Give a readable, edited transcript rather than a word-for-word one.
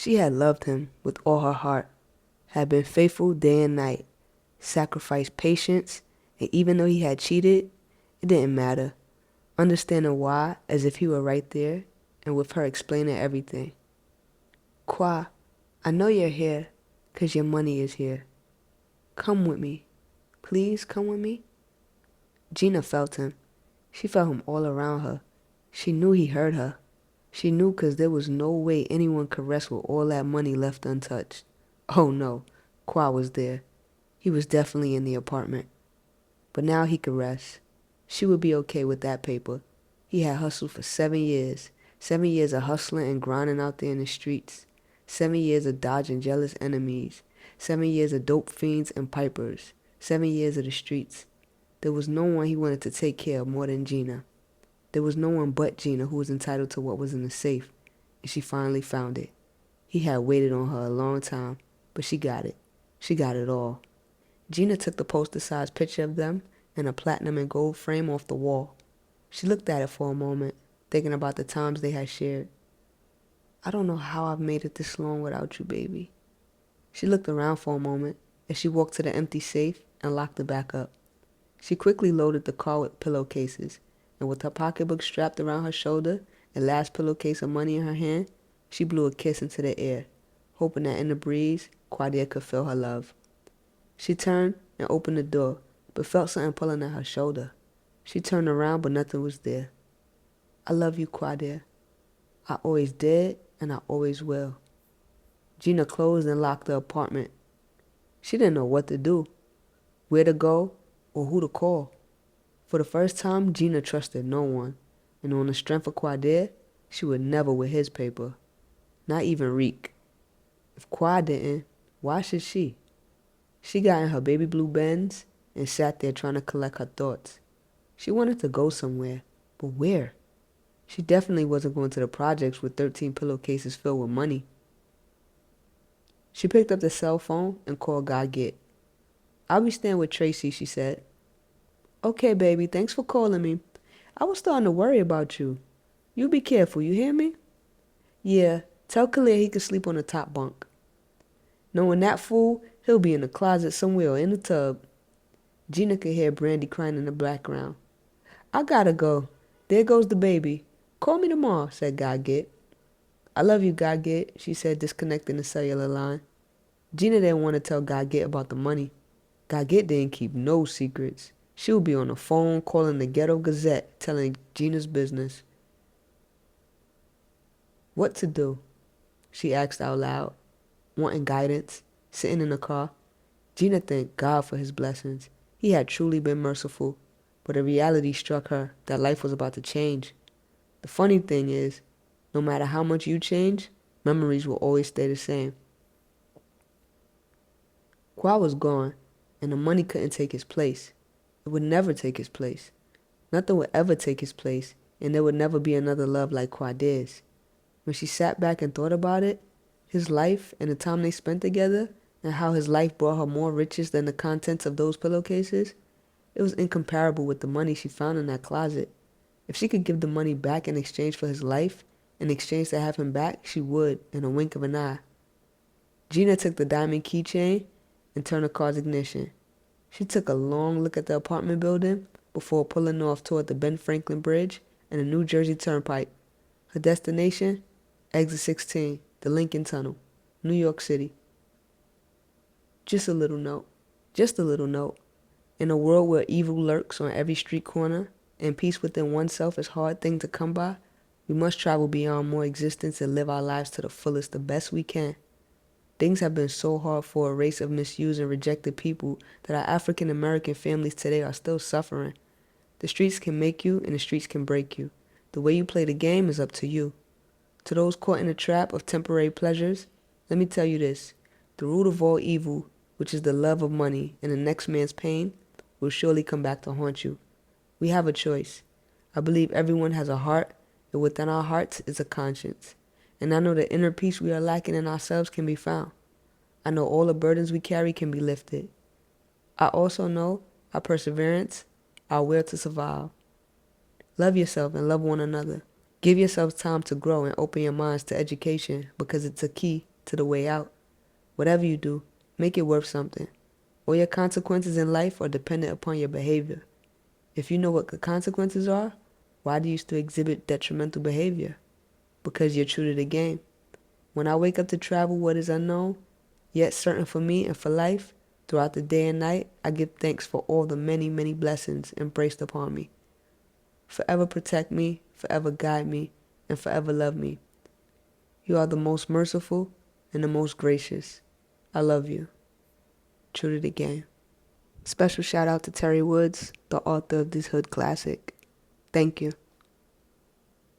She had loved him with all her heart, had been faithful day and night, sacrificed patience, and even though he had cheated, it didn't matter, understanding why as if he were right there, and with her explaining everything. Qua, I know you're here, 'cause your money is here. Come with me. Please come with me. Gina felt him. She felt him all around her. She knew he heard her. She knew 'cause there was no way anyone could rest with all that money left untouched. Oh no, Qua was there. He was definitely in the apartment. But now he could rest. She would be okay with that paper. He had hustled for 7 years. 7 years of hustling and grinding out there in the streets. 7 years of dodging jealous enemies. 7 years of dope fiends and pipers. 7 years of the streets. There was no one he wanted to take care of more than Gina. There was no one but Gina who was entitled to what was in the safe, and she finally found it. He had waited on her a long time, but she got it. She got it all. Gina took the poster-sized picture of them in a platinum and gold frame off the wall. She looked at it for a moment, thinking about the times they had shared. I don't know how I've made it this long without you, baby. She looked around for a moment as she walked to the empty safe and locked it back up. She quickly loaded the car with pillowcases, and with her pocketbook strapped around her shoulder and last pillowcase of money in her hand, she blew a kiss into the air, hoping that in the breeze, Quadia could feel her love. She turned and opened the door, but felt something pulling at her shoulder. She turned around, but nothing was there. I love you, Quadia. I always did, and I always will. Gina closed and locked the apartment. She didn't know what to do, where to go, or who to call. For the first time, Gina trusted no one, and on the strength of Quadir, she would never with his paper. Not even Reek. If Quad didn't, why should she? She got in her baby blue Benz and sat there trying to collect her thoughts. She wanted to go somewhere, but where? She definitely wasn't going to the projects with 13 pillowcases filled with money. She picked up the cell phone and called God Get. I'll be staying with Tracy, she said. Okay, baby, thanks for calling me. I was starting to worry about you. You be careful, you hear me? Yeah, tell Khalil he can sleep on the top bunk. Knowing that fool, he'll be in the closet somewhere or in the tub. Gina could hear Brandy crying in the background. I gotta go. There goes the baby. Call me tomorrow, said Gaget. I love you, Gaget, she said, disconnecting the cellular line. Gina didn't want to tell Gaget about the money. Gaget didn't keep no secrets. She would be on the phone calling the Ghetto Gazette, telling Gina's business. What to do? She asked out loud, wanting guidance, sitting in the car. Gina thanked God for his blessings. He had truly been merciful, but a reality struck her that life was about to change. The funny thing is, no matter how much you change, memories will always stay the same. Qua was gone, and the money couldn't take his place. It would never take his place. Nothing would ever take his place, and there would never be another love like Quadir's. When she sat back and thought about it, his life and the time they spent together, and how his life brought her more riches than the contents of those pillowcases, it was incomparable with the money she found in that closet. If she could give the money back in exchange for his life, in exchange to have him back, she would, in a wink of an eye. Gina took the diamond keychain and turned the car's ignition. She took a long look at the apartment building before pulling off toward the Ben Franklin Bridge and the New Jersey Turnpike. Her destination? Exit 16, the Lincoln Tunnel, New York City. Just a little note. Just a little note. In a world where evil lurks on every street corner and peace within oneself is a hard thing to come by, we must travel beyond more existence and live our lives to the fullest the best we can. Things have been so hard for a race of misused and rejected people that our African American families today are still suffering. The streets can make you and the streets can break you. The way you play the game is up to you. To those caught in the trap of temporary pleasures, let me tell you this. The root of all evil, which is the love of money and the next man's pain, will surely come back to haunt you. We have a choice. I believe everyone has a heart, and within our hearts is a conscience. And I know the inner peace we are lacking in ourselves can be found. I know all the burdens we carry can be lifted. I also know our perseverance, our will to survive. Love yourself and love one another. Give yourselves time to grow and open your minds to education because it's a key. to the way out. Whatever you do, make it worth something. All your consequences in life are dependent upon your behavior. If you know what the consequences are, why do you still exhibit detrimental behavior? Because you're true to the game. When I wake up to travel what is unknown, yet certain for me and for life, throughout the day and night, I give thanks for all the many, many blessings embraced upon me. Forever protect me, forever guide me, and forever love me. You are the most merciful and the most gracious. I love you. True to the game. Special shout out to Terry Woods, the author of this hood classic. Thank you.